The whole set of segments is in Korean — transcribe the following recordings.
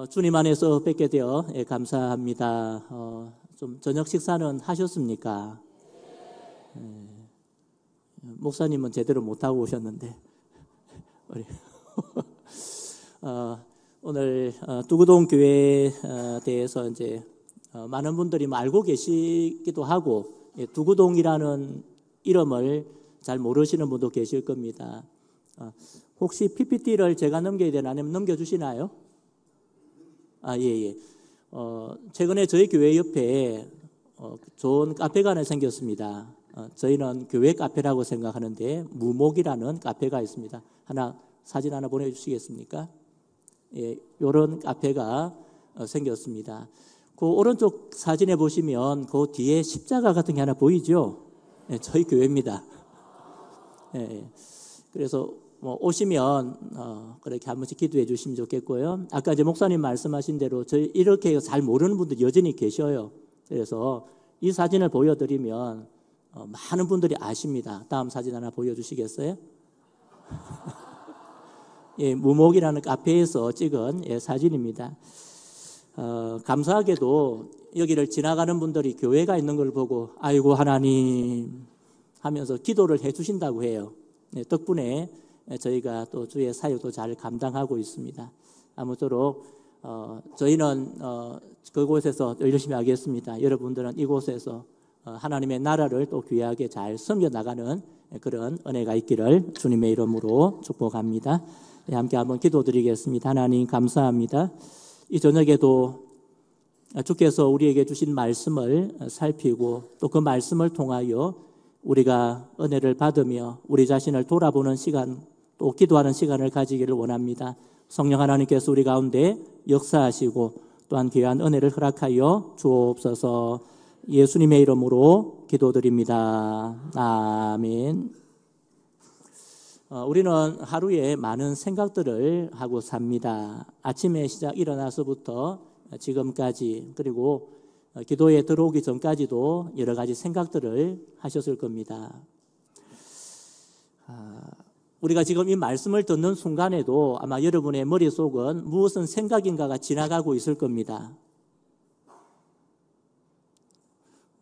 주님 안에서 뵙게 되어 감사합니다. 좀 저녁 식사는 하셨습니까? 목사님은 제대로 못하고 오셨는데 오늘 두구동 교회에 대해서 이제 많은 분들이 알고 계시기도 하고 두구동이라는 이름을 잘 모르시는 분도 계실 겁니다. 혹시 PPT를 제가 넘겨야 되나 아니면 넘겨주시나요? 예. 최근에 저희 교회 옆에 좋은 카페가 하나 생겼습니다. 저희는 교회 카페라고 생각하는데 무목이라는 카페가 있습니다. 사진 하나 보내주시겠습니까? 예, 이런 카페가 생겼습니다. 그 오른쪽 사진에 보시면 그 뒤에 십자가 같은 게 하나 보이죠? 예, 저희 교회입니다. 예, 그래서 오시면 그렇게 한 번씩 기도해 주시면 좋겠고요. 아까 이제 목사님 말씀하신 대로 저희 이렇게 잘 모르는 분들 여전히 계셔요. 그래서 이 사진을 보여드리면 많은 분들이 아십니다. 다음 사진 하나 보여주시겠어요? 예, 무목이라는 카페에서 찍은 사진입니다. 감사하게도 여기를 지나가는 분들이 교회가 있는 걸 보고 아이고 하나님 하면서 기도를 해 주신다고 해요. 덕분에 저희가 또 주의 사역도 잘 감당하고 있습니다. 아무쪼록 저희는 그곳에서 열심히 하겠습니다. 여러분들은 이곳에서 하나님의 나라를 또 귀하게 잘 섬겨 나가는 그런 은혜가 있기를 주님의 이름으로 축복합니다. 네, 함께 한번 기도드리겠습니다. 하나님 감사합니다. 이 저녁에도 주께서 우리에게 주신 말씀을 살피고 또 그 말씀을 통하여 우리가 은혜를 받으며 우리 자신을 돌아보는 시간 또 기도하는 시간을 가지기를 원합니다. 성령 하나님께서 우리 가운데 역사하시고 또한 귀한 은혜를 허락하여 주옵소서. 예수님의 이름으로 기도드립니다. 아멘. 우리는 하루에 많은 생각들을 하고 삽니다. 아침에 일어나서부터 지금까지 그리고 기도에 들어오기 전까지도 여러 가지 생각들을 하셨을 겁니다. 우리가 지금 이 말씀을 듣는 순간에도 아마 여러분의 머릿속은 무엇은 생각인가가 지나가고 있을 겁니다.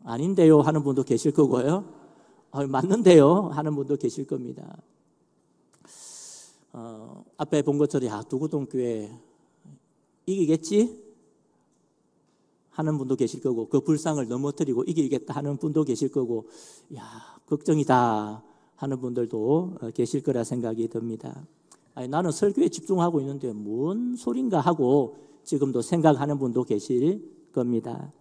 아닌데요 하는 분도 계실 거고요. 맞는데요 하는 분도 계실 겁니다. 앞에 본 것처럼 두구동 교회 이기겠지? 하는 분도 계실 거고 그 불상을 넘어뜨리고 이기겠다 하는 분도 계실 거고 걱정이다 하는 분들도 계실 거라 생각이 듭니다. 나는 설교에 집중하고 있는데 뭔 소린가 하고 지금도 생각하는 분도 계실 겁니다.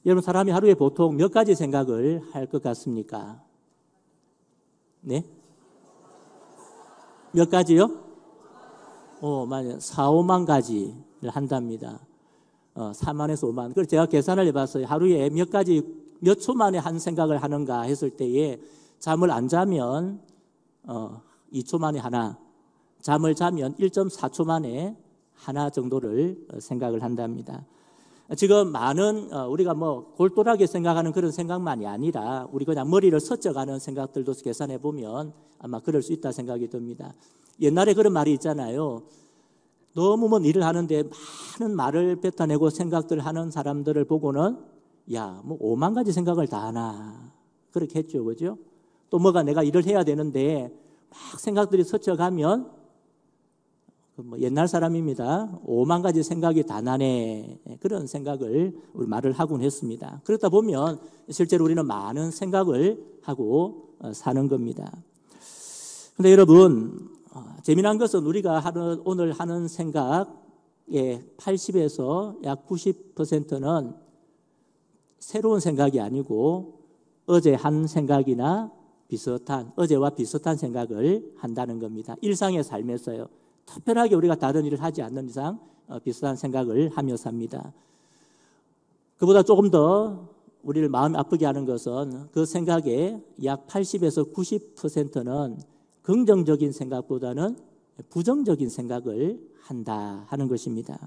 여러분 사람이 하루에 보통 몇 가지 생각을 할 것 같습니까? 네? 몇 가지요? 맞아요. 4, 5만 가지를 한답니다. 4만에서 5만. 그래서 제가 계산을 해봤어요. 하루에 몇 가지, 몇 초 만에 한 생각을 하는가 했을 때에 잠을 안 자면 2초 만에 하나, 잠을 자면 1.4초 만에 하나 정도를 생각을 한답니다. 지금 많은 우리가 골똘하게 생각하는 그런 생각만이 아니라 우리 그냥 머리를 스쳐가는 생각들도 계산해 보면 아마 그럴 수 있다 생각이 듭니다. 옛날에 그런 말이 있잖아요. 너무 일을 하는데 많은 말을 뱉어내고 생각들을 하는 사람들을 보고는 5만 가지 생각을 다 하나 그렇게 했죠, 그죠? 또 내가 일을 해야 되는데 막 생각들이 스쳐가면 옛날 사람입니다. 5만 가지 생각이 다 나네 그런 생각을 우리 말을 하곤 했습니다. 그렇다 보면 실제로 우리는 많은 생각을 하고 사는 겁니다. 그런데 여러분 재미난 것은 우리가 오늘 하는 생각의 80에서 약 90%는 새로운 생각이 아니고 어제 한 생각이나 어제와 비슷한 생각을 한다는 겁니다. 일상의 삶에서요. 특별하게 우리가 다른 일을 하지 않는 이상 비슷한 생각을 하며 삽니다. 그보다 조금 더 우리를 마음 아프게 하는 것은 그 생각의 약 80에서 90%는 긍정적인 생각보다는 부정적인 생각을 한다 하는 것입니다.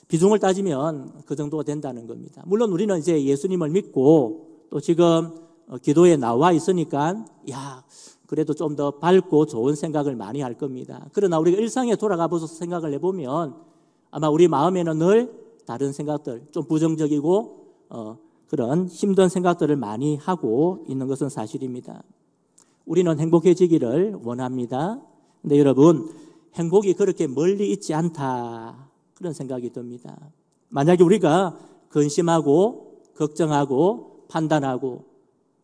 비중을 따지면 그 정도가 된다는 겁니다. 물론 우리는 이제 예수님을 믿고 또 지금 기도에 나와 있으니까 그래도 좀 더 밝고 좋은 생각을 많이 할 겁니다. 그러나 우리가 일상에 돌아가 보서 생각을 해보면 아마 우리 마음에는 늘 다른 생각들, 좀 부정적이고 그런 힘든 생각들을 많이 하고 있는 것은 사실입니다. 우리는 행복해지기를 원합니다. 근데 여러분, 행복이 그렇게 멀리 있지 않다 그런 생각이 듭니다. 만약에 우리가 근심하고 걱정하고 판단하고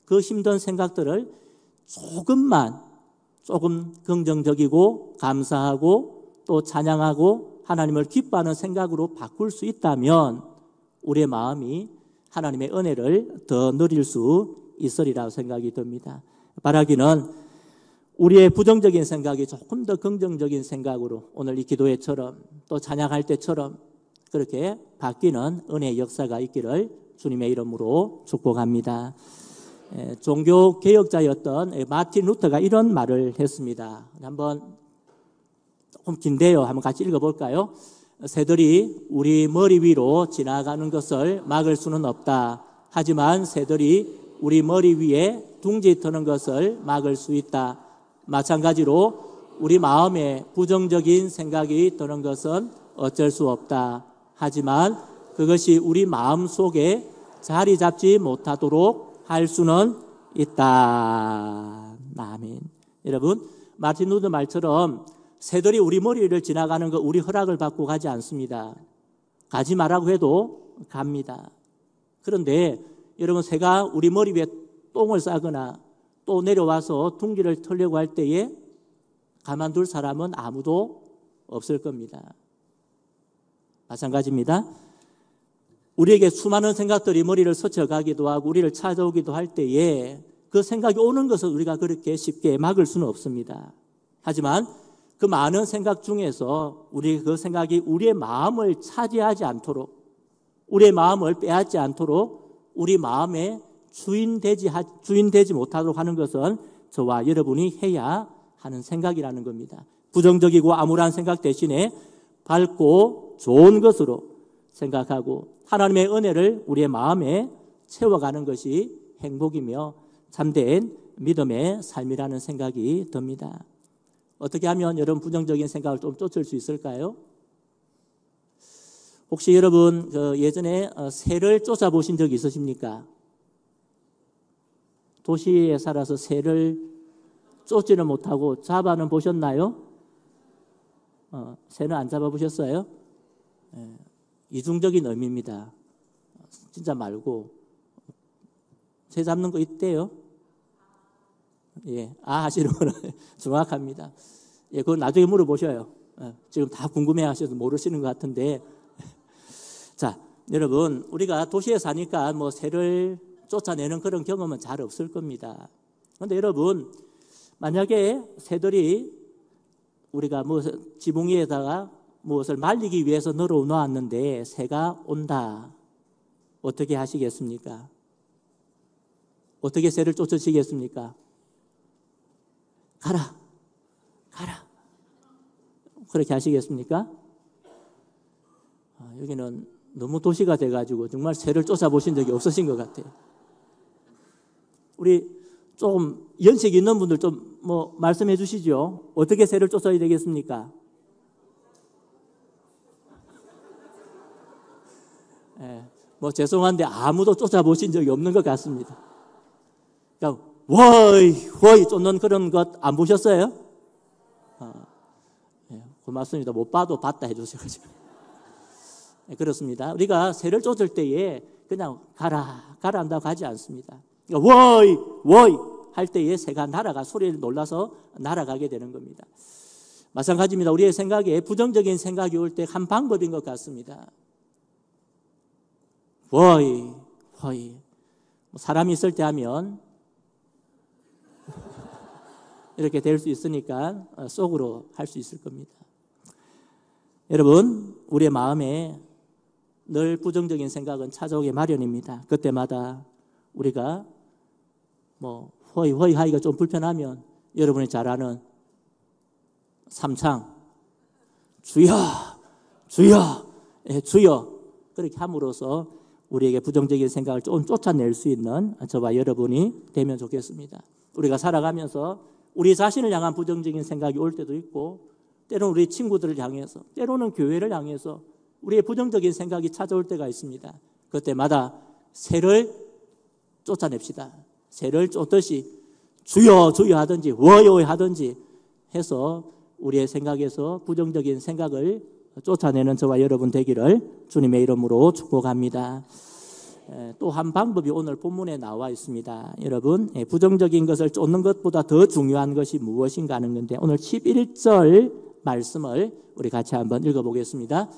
그 힘든 생각들을 조금 긍정적이고 감사하고 또 찬양하고 하나님을 기뻐하는 생각으로 바꿀 수 있다면 우리의 마음이 하나님의 은혜를 더 누릴 수 있으리라고 생각이 듭니다. 바라기는 우리의 부정적인 생각이 조금 더 긍정적인 생각으로 오늘 이 기도회처럼 또 찬양할 때처럼 그렇게 바뀌는 은혜의 역사가 있기를 주님의 이름으로 축복합니다. 종교 개혁자였던 마틴 루터가 이런 말을 했습니다. 한번 조금 긴데요. 한번 같이 읽어볼까요? 새들이 우리 머리 위로 지나가는 것을 막을 수는 없다. 하지만 새들이 우리 머리 위에 둥지 트는 것을 막을 수 있다. 마찬가지로 우리 마음에 부정적인 생각이 드는 것은 어쩔 수 없다. 하지만 그것이 우리 마음 속에 자리 잡지 못하도록 할 수는 있다. 아멘. 여러분, 마틴 루터 말처럼 새들이 우리 머리를 지나가는 거 우리 허락을 받고 가지 않습니다. 가지 말라고 해도 갑니다. 그런데 여러분, 새가 우리 머리 위에 똥을 싸거나 또 내려와서 둥지를 털려고 할 때에 가만둘 사람은 아무도 없을 겁니다. 마찬가지입니다. 우리에게 수많은 생각들이 머리를 스쳐가기도 하고 우리를 찾아오기도 할 때에 그 생각이 오는 것을 우리가 그렇게 쉽게 막을 수는 없습니다. 하지만 그 많은 생각 중에서 그 생각이 우리의 마음을 차지하지 않도록, 우리의 마음을 빼앗지 않도록 우리 마음에 주인되지 못하도록 하는 것은 저와 여러분이 해야 하는 생각이라는 겁니다. 부정적이고 암울한 생각 대신에 밝고 좋은 것으로 생각하고 하나님의 은혜를 우리의 마음에 채워가는 것이 행복이며 참된 믿음의 삶이라는 생각이 듭니다. 어떻게 하면 여러분 부정적인 생각을 좀 쫓을 수 있을까요? 혹시 여러분 예전에 새를 쫓아보신 적 있으십니까? 도시에 살아서 새를 쫓지는 못하고 잡아는 보셨나요? 새는 안 잡아보셨어요? 이중적인 의미입니다. 진짜 말고 새 잡는 거 있대요? 예, 하시는구나. 정확합니다. 예, 그건 나중에 물어보셔요. 지금 다 궁금해하셔서 모르시는 것 같은데. 자, 여러분, 우리가 도시에 사니까 새를 쫓아내는 그런 경험은 잘 없을 겁니다. 그런데 여러분, 만약에 새들이 우리가 지붕 위에다가 무엇을 말리기 위해서 널어놓았는데 새가 온다. 어떻게 하시겠습니까? 어떻게 새를 쫓으시겠습니까? 가라. 그렇게 하시겠습니까? 여기는 너무 도시가 돼가지고 정말 새를 쫓아보신 적이 없으신 것 같아요. 우리 좀 연식 있는 분들 좀 말씀해 주시죠. 어떻게 새를 쫓아야 되겠습니까? 죄송한데 아무도 쫓아보신 적이 없는 것 같습니다. 그러니까 워이 쫓는 그런 것 안 보셨어요? 고맙습니다. 못 봐도 봤다 해주셔가지고. 그렇습니다. 우리가 새를 쫓을 때에 그냥 가라 한다고 가지 않습니다. 그러니까 워이 할 때에 새가 소리를 놀라서 날아가게 되는 겁니다. 마찬가지입니다. 우리의 생각에 부정적인 생각이 올 때 한 방법인 것 같습니다. 워이 사람이 있을 때 하면 이렇게 될 수 있으니까 속으로 할 수 있을 겁니다. 여러분, 우리의 마음에 늘 부정적인 생각은 찾아오기 마련입니다. 그때마다 우리가 허이 하기가 좀 불편하면 여러분이 잘 아는 삼창 주여 주여 주여 그렇게 함으로써 우리에게 부정적인 생각을 좀 쫓아낼 수 있는 저와 여러분이 되면 좋겠습니다. 우리가 살아가면서 우리 자신을 향한 부정적인 생각이 올 때도 있고, 때로는 우리 친구들을 향해서, 때로는 교회를 향해서 우리의 부정적인 생각이 찾아올 때가 있습니다. 그때마다 새를 쫓아냅시다. 새를 쫓듯이 주여 주여 하든지 워요 하든지 해서 우리의 생각에서 부정적인 생각을 쫓아내는 저와 여러분 되기를 주님의 이름으로 축복합니다. 또 한 방법이 오늘 본문에 나와 있습니다. 여러분, 부정적인 것을 쫓는 것보다 더 중요한 것이 무엇인가 하는 건데, 오늘 11절 말씀을 우리 같이 한번 읽어보겠습니다.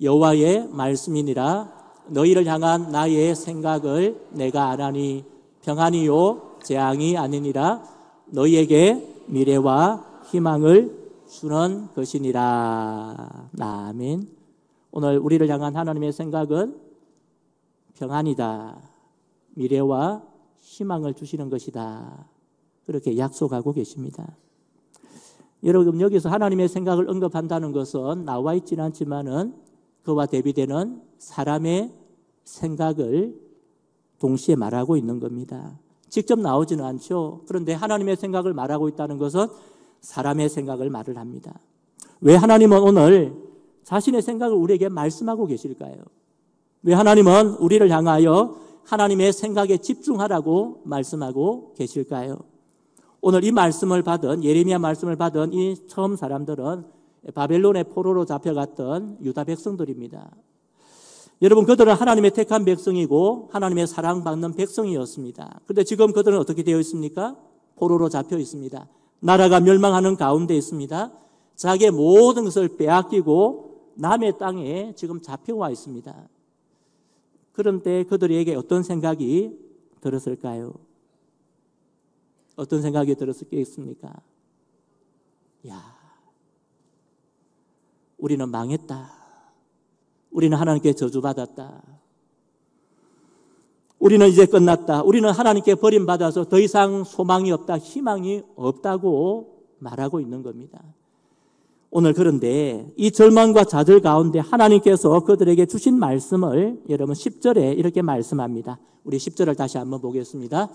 여호와의 말씀이니라 너희를 향한 나의 생각을 내가 아나니 평안이요 재앙이 아니니라 너희에게 미래와 희망을 주는 것이니라. 아멘. 오늘 우리를 향한 하나님의 생각은 평안이다, 미래와 희망을 주시는 것이다, 그렇게 약속하고 계십니다. 여러분, 여기서 하나님의 생각을 언급한다는 것은 나와 있지는 않지만은 그와 대비되는 사람의 생각을 동시에 말하고 있는 겁니다. 직접 나오지는 않죠. 그런데 하나님의 생각을 말하고 있다는 것은 사람의 생각을 말을 합니다. 왜 하나님은 오늘 자신의 생각을 우리에게 말씀하고 계실까요? 왜 하나님은 우리를 향하여 하나님의 생각에 집중하라고 말씀하고 계실까요? 오늘 이 말씀을 받은, 예레미야 말씀을 받은 이 처음 사람들은 바벨론의 포로로 잡혀갔던 유다 백성들입니다. 여러분, 그들은 하나님의 택한 백성이고 하나님의 사랑받는 백성이었습니다. 그런데 지금 그들은 어떻게 되어 있습니까? 포로로 잡혀 있습니다. 나라가 멸망하는 가운데 있습니다. 자기의 모든 것을 빼앗기고 남의 땅에 지금 잡혀와 있습니다. 그런데 그들에게 어떤 생각이 들었을까요? 어떤 생각이 들었겠습니까? 야, 우리는 망했다. 우리는 하나님께 저주받았다. 우리는 이제 끝났다. 우리는 하나님께 버림받아서 더 이상 소망이 없다, 희망이 없다고 말하고 있는 겁니다. 오늘 그런데 이 절망과 좌절 가운데 하나님께서 그들에게 주신 말씀을 여러분 10절에 이렇게 말씀합니다. 우리 10절을 다시 한번 보겠습니다.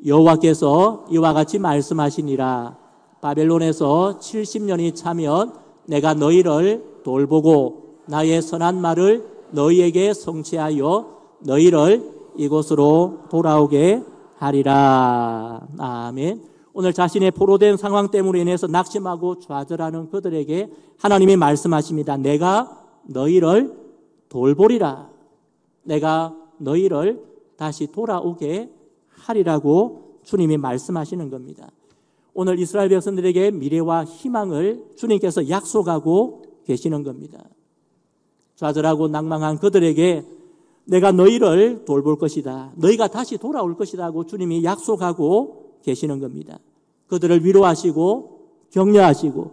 여호와께서 이와 같이 말씀하시니라 바벨론에서 70년이 차면 내가 너희를 돌보고 나의 선한 말을 너희에게 성취하여 너희를 이곳으로 돌아오게 하리라. 아멘. 오늘 자신의 포로된 상황 때문에 인해서 낙심하고 좌절하는 그들에게 하나님이 말씀하십니다. 내가 너희를 돌보리라. 내가 너희를 다시 돌아오게 하리라고 주님이 말씀하시는 겁니다. 오늘 이스라엘 백성들에게 미래와 희망을 주님께서 약속하고 계시는 겁니다. 좌절하고 낭망한 그들에게 내가 너희를 돌볼 것이다, 너희가 다시 돌아올 것이다 하고 주님이 약속하고 계시는 겁니다. 그들을 위로하시고 격려하시고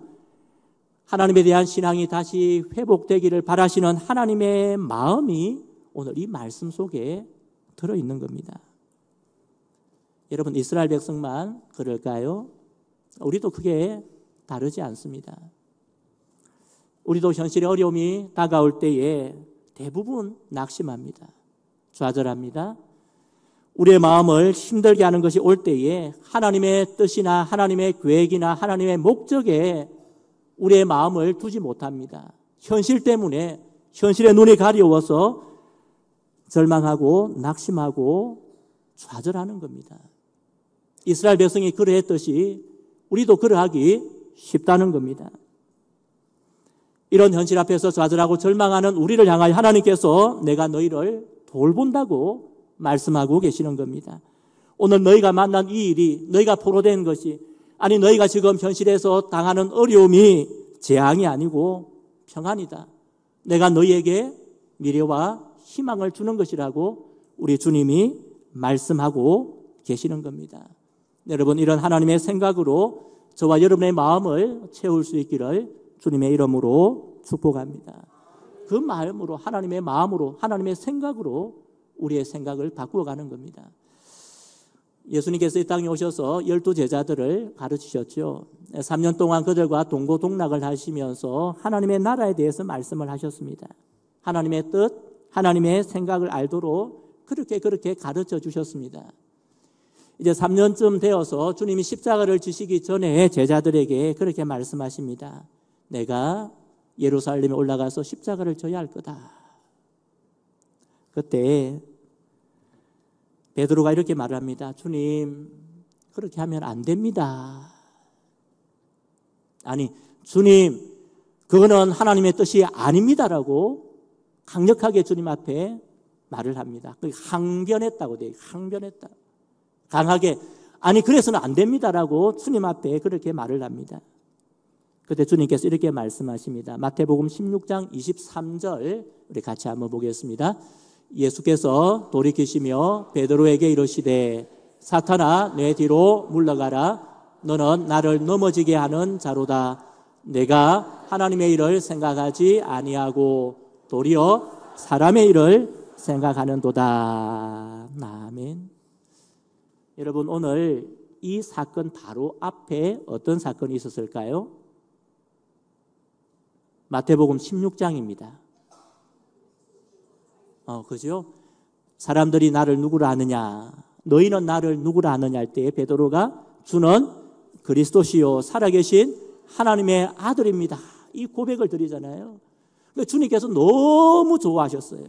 하나님에 대한 신앙이 다시 회복되기를 바라시는 하나님의 마음이 오늘 이 말씀 속에 들어있는 겁니다. 여러분, 이스라엘 백성만 그럴까요? 우리도 크게 다르지 않습니다. 우리도 현실의 어려움이 다가올 때에 대부분 낙심합니다. 좌절합니다. 우리의 마음을 힘들게 하는 것이 올 때에 하나님의 뜻이나 하나님의 계획이나 하나님의 목적에 우리의 마음을 두지 못합니다. 현실 때문에 현실의 눈이 가려워서 절망하고 낙심하고 좌절하는 겁니다. 이스라엘 백성이 그러했듯이 우리도 그러하기 쉽다는 겁니다. 이런 현실 앞에서 좌절하고 절망하는 우리를 향하여 하나님께서 내가 너희를 돌본다고 말씀하고 계시는 겁니다. 오늘 너희가 만난 이 일이, 너희가 포로된 것이, 아니 너희가 지금 현실에서 당하는 어려움이 재앙이 아니고 평안이다. 내가 너희에게 미래와 희망을 주는 것이라고 우리 주님이 말씀하고 계시는 겁니다. 여러분, 이런 하나님의 생각으로 저와 여러분의 마음을 채울 수 있기를 주님의 이름으로 축복합니다. 그 마음으로, 하나님의 마음으로, 하나님의 생각으로 우리의 생각을 바꾸어가는 겁니다. 예수님께서 이 땅에 오셔서 12 제자들을 가르치셨죠. 3년 동안 그들과 동고동락을 하시면서 하나님의 나라에 대해서 말씀을 하셨습니다. 하나님의 뜻, 하나님의 생각을 알도록 그렇게 가르쳐 주셨습니다. 이제 3년쯤 되어서 주님이 십자가를 지시기 전에 제자들에게 그렇게 말씀하십니다. 내가 예루살렘에 올라가서 십자가를 져야 할 거다. 그때 베드로가 이렇게 말을 합니다. 주님, 그렇게 하면 안 됩니다. 아니, 주님, 그거는 하나님의 뜻이 아닙니다라고 강력하게 주님 앞에 말을 합니다. 항변했다고 돼요. 항변했다. 강하게, 아니, 그래서는 안 됩니다라고 주님 앞에 그렇게 말을 합니다. 그때 주님께서 이렇게 말씀하십니다. 마태복음 16장 23절 우리 같이 한번 보겠습니다. 예수께서 돌이키시며 베드로에게 이르시되 사탄아 내 뒤로 물러가라. 너는 나를 넘어지게 하는 자로다. 내가 하나님의 일을 생각하지 아니하고 도리어 사람의 일을 생각하는도다. 아멘. 여러분, 오늘 이 사건 바로 앞에 어떤 사건이 있었을까요? 마태복음 16장입니다. 그죠? 사람들이 나를 누구라 하느냐, 너희는 나를 누구라 하느냐 할 때 베드로가 주는 그리스도시요 살아계신 하나님의 아들입니다. 이 고백을 드리잖아요. 주님께서 너무 좋아하셨어요.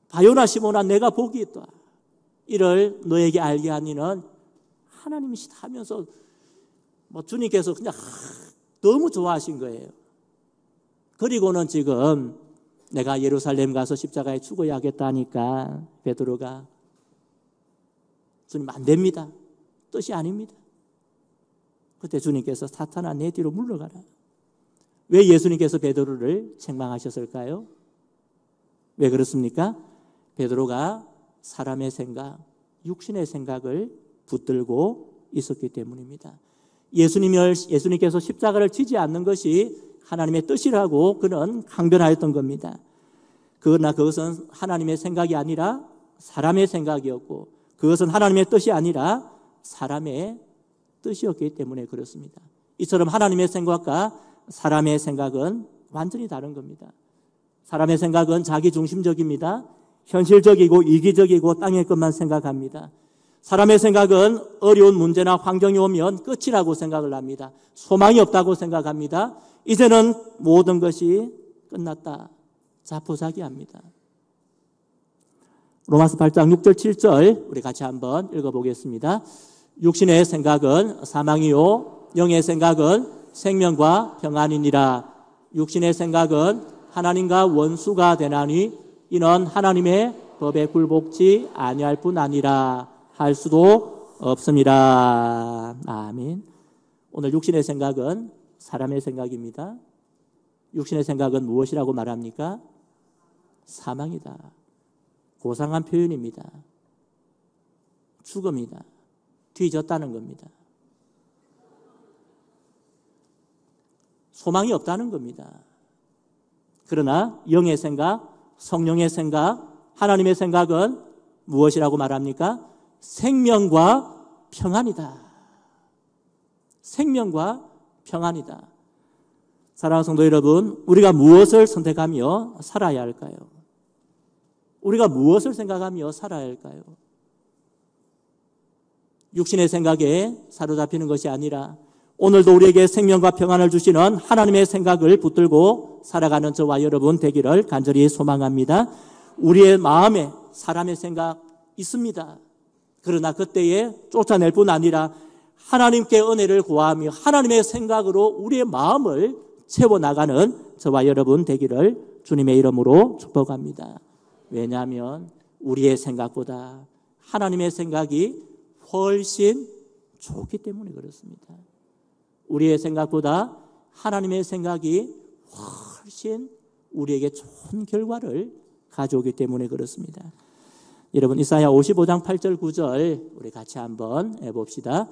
바요나 시몬아 내가 복이 있다. 이를 너에게 알게 하니는 하나님이시다 하면서 주님께서 그냥 너무 좋아하신 거예요. 그리고는 지금 내가 예루살렘 가서 십자가에 죽어야 하겠다니까 베드로가 주님 안 됩니다. 뜻이 아닙니다. 그때 주님께서 사탄아 내 뒤로 물러가라. 왜 예수님께서 베드로를 책망하셨을까요? 왜 그렇습니까? 베드로가 사람의 생각, 육신의 생각을 붙들고 있었기 때문입니다. 예수님께서 십자가를 지지 않는 것이 하나님의 뜻이라고 그는 강변하였던 겁니다. 그러나 그것은 하나님의 생각이 아니라 사람의 생각이었고 그것은 하나님의 뜻이 아니라 사람의 뜻이었기 때문에 그렇습니다. 이처럼 하나님의 생각과 사람의 생각은 완전히 다른 겁니다. 사람의 생각은 자기중심적입니다. 현실적이고 이기적이고 땅의 것만 생각합니다. 사람의 생각은 어려운 문제나 환경이 오면 끝이라고 생각을 합니다. 소망이 없다고 생각합니다. 이제는 모든 것이 끝났다. 자포자기합니다. 로마서 8장 6절 7절 우리 같이 한번 읽어보겠습니다. 육신의 생각은 사망이요 영의 생각은 생명과 평안이니라. 육신의 생각은 하나님과 원수가 되나니 이는 하나님의 법에 굴복지 아니할 뿐 아니라 할 수도 없습니다. 아멘. 오늘 육신의 생각은 사람의 생각입니다. 육신의 생각은 무엇이라고 말합니까? 사망이다. 고상한 표현입니다. 죽음이다. 뒤졌다는 겁니다. 소망이 없다는 겁니다. 그러나 영의 생각, 성령의 생각, 하나님의 생각은 무엇이라고 말합니까? 생명과 평안이다. 생명과 평안이다. 사랑하는 성도 여러분, 우리가 무엇을 선택하며 살아야 할까요? 우리가 무엇을 생각하며 살아야 할까요? 육신의 생각에 사로잡히는 것이 아니라 오늘도 우리에게 생명과 평안을 주시는 하나님의 생각을 붙들고 살아가는 저와 여러분 되기를 간절히 소망합니다. 우리의 마음에 사람의 생각 있습니다. 그러나 그때에 쫓아낼 뿐 아니라 하나님께 은혜를 구하며 하나님의 생각으로 우리의 마음을 채워나가는 저와 여러분 되기를 주님의 이름으로 축복합니다. 왜냐하면 우리의 생각보다 하나님의 생각이 훨씬 좋기 때문에 그렇습니다. 우리의 생각보다 하나님의 생각이 훨씬 우리에게 좋은 결과를 가져오기 때문에 그렇습니다. 여러분 이사야 55장 8절 9절 우리 같이 한번 해봅시다.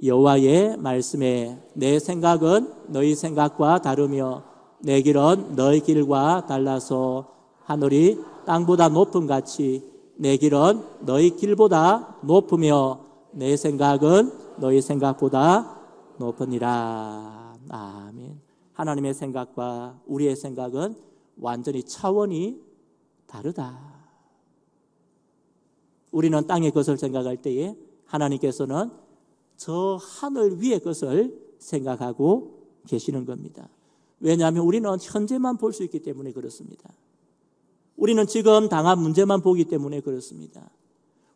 여호와의 말씀에 내 생각은 너희 생각과 다르며 내 길은 너희 길과 달라서 하늘이 땅보다 높음 같이 내 길은 너희 길보다 높으며 내 생각은 너희 생각보다 높으니라. 아멘. 하나님의 생각과 우리의 생각은 완전히 차원이 다르다. 우리는 땅의 것을 생각할 때에 하나님께서는 저 하늘 위의 것을 생각하고 계시는 겁니다. 왜냐하면 우리는 현재만 볼 수 있기 때문에 그렇습니다. 우리는 지금 당한 문제만 보기 때문에 그렇습니다.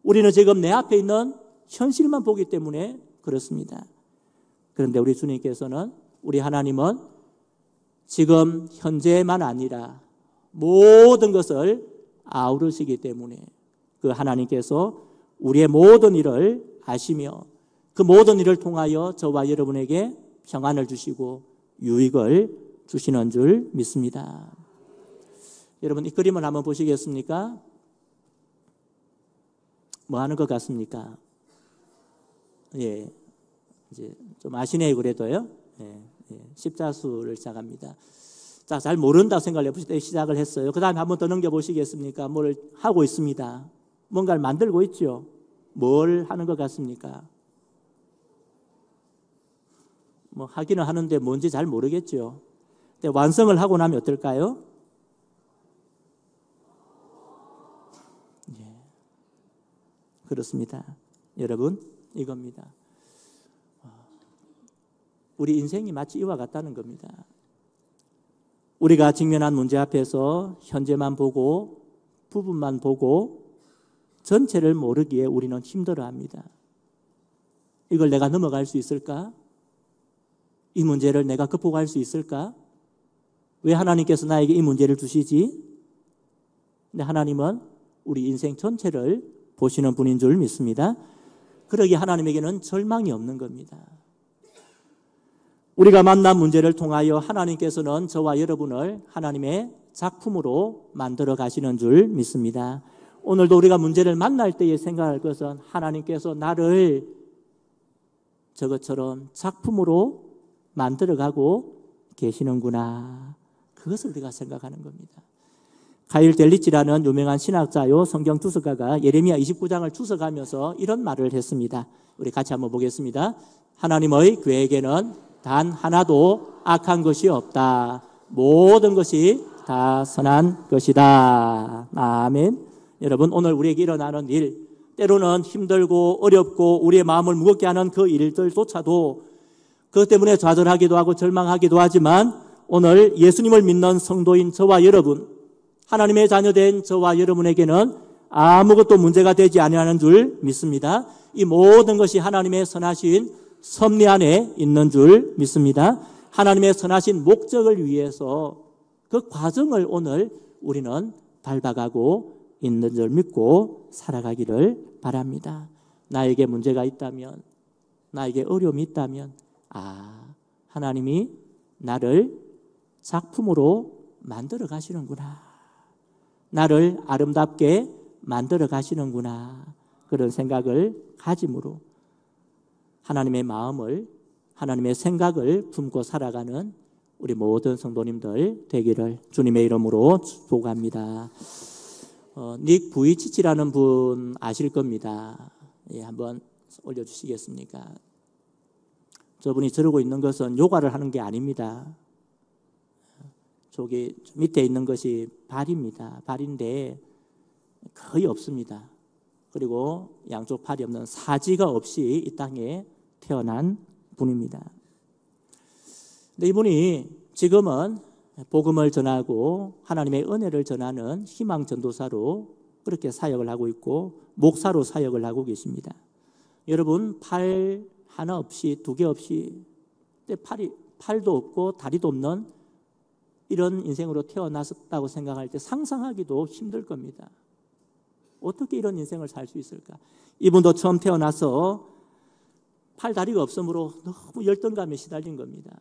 우리는 지금 내 앞에 있는 현실만 보기 때문에 그렇습니다. 그런데 우리 주님께서는, 우리 하나님은 지금 현재만 아니라 모든 것을 아우르시기 때문에 그 하나님께서 우리의 모든 일을 아시며 그 모든 일을 통하여 저와 여러분에게 평안을 주시고 유익을 주시는 줄 믿습니다. 여러분 이 그림을 한번 보시겠습니까? 뭐 하는 것 같습니까? 예, 이제 좀 아시네요. 그래도요. 십자수를 시작합니다. 자, 잘 모른다 생각을 해보실 때 시작을 했어요. 그 다음에 한번 더 넘겨보시겠습니까? 뭘 하고 있습니다. 뭔가를 만들고 있죠. 뭘 하는 것 같습니까? 뭐 하기는 하는데 뭔지 잘 모르겠죠. 근데 완성을 하고 나면 어떨까요? 예, 그렇습니다. 여러분, 이겁니다. 우리 인생이 마치 이와 같다는 겁니다. 우리가 직면한 문제 앞에서 현재만 보고 부분만 보고 전체를 모르기에 우리는 힘들어합니다. 이걸 내가 넘어갈 수 있을까? 이 문제를 내가 극복할 수 있을까? 왜 하나님께서 나에게 이 문제를 주시지? 근데 하나님은 우리 인생 전체를 보시는 분인 줄 믿습니다. 그러기에 하나님에게는 절망이 없는 겁니다. 우리가 만난 문제를 통하여 하나님께서는 저와 여러분을 하나님의 작품으로 만들어 가시는 줄 믿습니다. 오늘도 우리가 문제를 만날 때에 생각할 것은 하나님께서 나를 저것처럼 작품으로 만들어가고 계시는구나. 그것을 우리가 생각하는 겁니다. 가일 델리치라는 유명한 신학자요 성경 주석가가 예레미야 29장을 주석하면서 이런 말을 했습니다. 우리 같이 한번 보겠습니다. 하나님의 계획에는 단 하나도 악한 것이 없다. 모든 것이 다 선한 것이다. 아멘. 여러분, 오늘 우리에게 일어나는 일, 때로는 힘들고 어렵고 우리의 마음을 무겁게 하는 그 일들조차도 그것 때문에 좌절하기도 하고 절망하기도 하지만 오늘 예수님을 믿는 성도인 저와 여러분, 하나님의 자녀된 저와 여러분에게는 아무것도 문제가 되지 아니하는 줄 믿습니다. 이 모든 것이 하나님의 선하신 섭리 안에 있는 줄 믿습니다. 하나님의 선하신 목적을 위해서 그 과정을 오늘 우리는 밟아가고 있는 줄 믿고 살아가기를 바랍니다. 나에게 문제가 있다면, 나에게 어려움이 있다면, 하나님이 나를 작품으로 만들어 가시는구나. 나를 아름답게 만들어 가시는구나. 그런 생각을 가짐으로 하나님의 마음을, 하나님의 생각을 품고 살아가는 우리 모든 성도님들 되기를 주님의 이름으로 축복합니다. 닉 부이치치라는 분 아실 겁니다. 예, 한번 올려주시겠습니까? 저분이 저러고 있는 것은 요가를 하는 게 아닙니다. 저기 밑에 있는 것이 발입니다. 발인데 거의 없습니다. 그리고 양쪽 팔이 없는 사지가 없이 이 땅에 태어난 분입니다. 근데 이분이 지금은 복음을 전하고 하나님의 은혜를 전하는 희망 전도사로 그렇게 사역을 하고 있고 목사로 사역을 하고 계십니다. 여러분, 팔 하나 없이, 두 개 없이, 팔도 없고 다리도 없는 이런 인생으로 태어났다고 생각할 때 상상하기도 힘들 겁니다. 어떻게 이런 인생을 살 수 있을까? 이분도 처음 태어나서 팔, 다리가 없으므로 너무 열등감에 시달린 겁니다.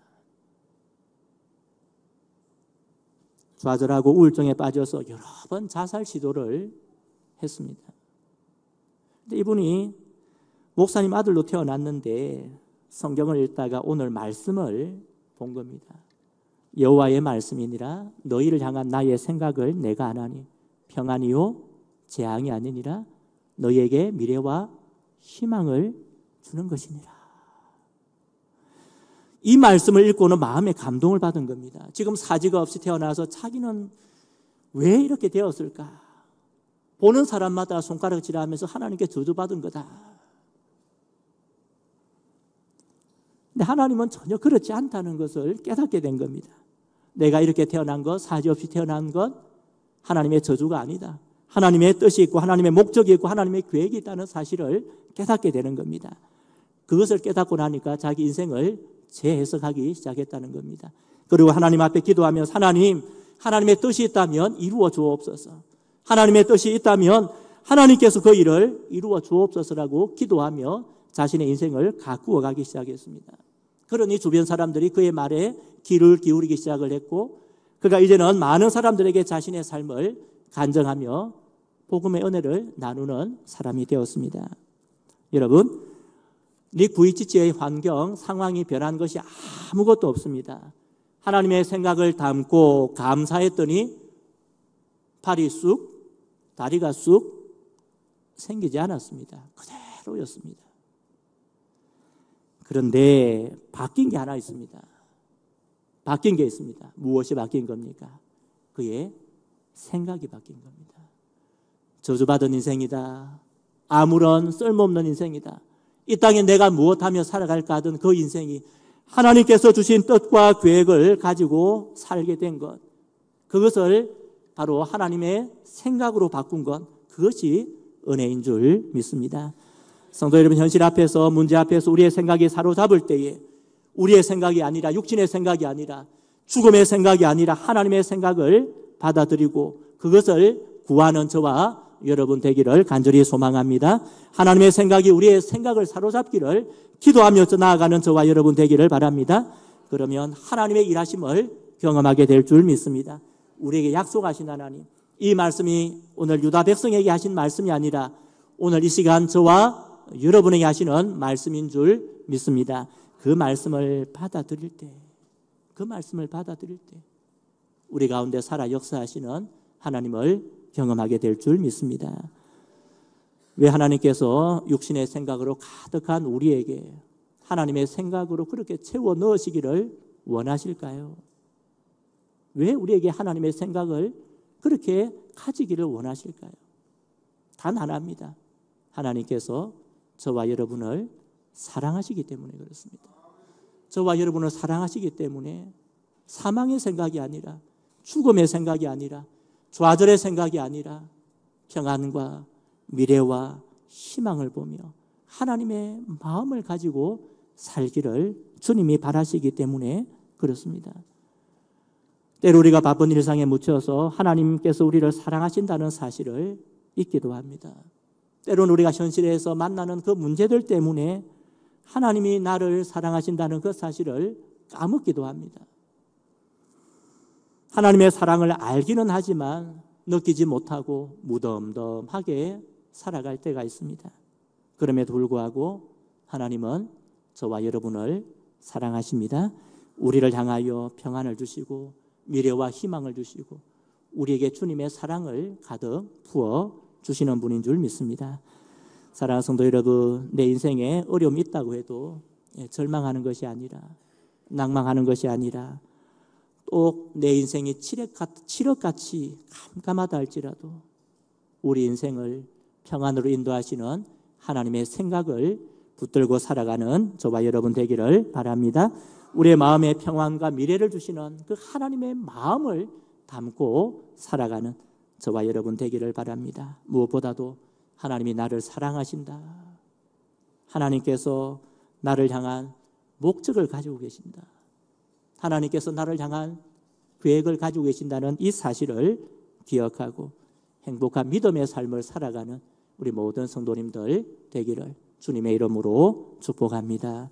좌절하고 우울증에 빠져서 여러 번 자살 시도를 했습니다. 근데 이분이 목사님 아들로 태어났는데 성경을 읽다가 오늘 말씀을 본 겁니다. 여호와의 말씀이니라 너희를 향한 나의 생각을 내가 아나니 평안이요 재앙이 아니니라 너희에게 미래와 희망을 주는 것이니라. 이 말씀을 읽고는 마음에 감동을 받은 겁니다. 지금 사지가 없이 태어나서 자기는 왜 이렇게 되었을까? 보는 사람마다 손가락질하면서 하나님께 저주받은 거다. 근데 하나님은 전혀 그렇지 않다는 것을 깨닫게 된 겁니다. 내가 이렇게 태어난 것, 사지 없이 태어난 것 하나님의 저주가 아니다. 하나님의 뜻이 있고 하나님의 목적이 있고 하나님의 계획이 있다는 사실을 깨닫게 되는 겁니다. 그것을 깨닫고 나니까 자기 인생을 재해석하기 시작했다는 겁니다. 그리고 하나님 앞에 기도하며 하나님의 뜻이 있다면 이루어 주옵소서. 하나님의 뜻이 있다면 하나님께서 그 일을 이루어 주옵소서라고 기도하며 자신의 인생을 가꾸어 가기 시작했습니다. 그러니 주변 사람들이 그의 말에 귀를 기울이기 시작을 했고 그가 이제는 많은 사람들에게 자신의 삶을 간증하며 복음의 은혜를 나누는 사람이 되었습니다. 여러분, 닉 부이치치의 환경, 상황이 변한 것이 아무것도 없습니다. 하나님의 생각을 담고 감사했더니 팔이 쑥, 다리가 쑥 생기지 않았습니다. 그대로였습니다. 그런데 바뀐 게 하나 있습니다. 바뀐 게 있습니다. 무엇이 바뀐 겁니까? 그의 생각이 바뀐 겁니다. 저주받은 인생이다. 아무런 쓸모없는 인생이다. 이 땅에 내가 무엇하며 살아갈까 하던 그 인생이 하나님께서 주신 뜻과 계획을 가지고 살게 된 것, 그것을 바로 하나님의 생각으로 바꾼 것, 그것이 은혜인 줄 믿습니다. 성도 여러분, 현실 앞에서, 문제 앞에서 우리의 생각이 사로잡을 때에 우리의 생각이 아니라, 육신의 생각이 아니라, 죽음의 생각이 아니라 하나님의 생각을 받아들이고 그것을 구하는 저와 여러분 되기를 간절히 소망합니다. 하나님의 생각이 우리의 생각을 사로잡기를 기도하면서 나아가는 저와 여러분 되기를 바랍니다. 그러면 하나님의 일하심을 경험하게 될 줄 믿습니다. 우리에게 약속하신 하나님, 이 말씀이 오늘 유다 백성에게 하신 말씀이 아니라 오늘 이 시간 저와 여러분에게 하시는 말씀인 줄 믿습니다. 그 말씀을 받아들일 때 우리 가운데 살아 역사하시는 하나님을 경험하게 될 줄 믿습니다. 왜 하나님께서 육신의 생각으로 가득한 우리에게 하나님의 생각으로 그렇게 채워 넣으시기를 원하실까요? 왜 우리에게 하나님의 생각을 그렇게 가지기를 원하실까요? 단 하나입니다. 하나님께서 저와 여러분을 사랑하시기 때문에 그렇습니다. 저와 여러분을 사랑하시기 때문에 사망의 생각이 아니라, 죽음의 생각이 아니라, 좌절의 생각이 아니라 평안과 미래와 희망을 보며 하나님의 마음을 가지고 살기를 주님이 바라시기 때문에 그렇습니다. 때로 우리가 바쁜 일상에 묻혀서 하나님께서 우리를 사랑하신다는 사실을 잊기도 합니다. 때로는 우리가 현실에서 만나는 그 문제들 때문에 하나님이 나를 사랑하신다는 그 사실을 까먹기도 합니다. 하나님의 사랑을 알기는 하지만 느끼지 못하고 무덤덤하게 살아갈 때가 있습니다. 그럼에도 불구하고 하나님은 저와 여러분을 사랑하십니다. 우리를 향하여 평안을 주시고 미래와 희망을 주시고 우리에게 주님의 사랑을 가득 부어 주시는 분인 줄 믿습니다. 사랑하는 성도 여러분, 내 인생에 어려움이 있다고 해도 절망하는 것이 아니라, 낭망하는 것이 아니라, 또 내 인생이 칠흑같이 캄캄하다 할지라도 우리 인생을 평안으로 인도하시는 하나님의 생각을 붙들고 살아가는 저와 여러분 되기를 바랍니다. 우리의 마음에 평안과 미래를 주시는 그 하나님의 마음을 담고 살아가는 저와 여러분 되기를 바랍니다. 무엇보다도 하나님이 나를 사랑하신다. 하나님께서 나를 향한 목적을 가지고 계신다. 하나님께서 나를 향한 계획을 가지고 계신다는 이 사실을 기억하고 행복한 믿음의 삶을 살아가는 우리 모든 성도님들 되기를 주님의 이름으로 축복합니다.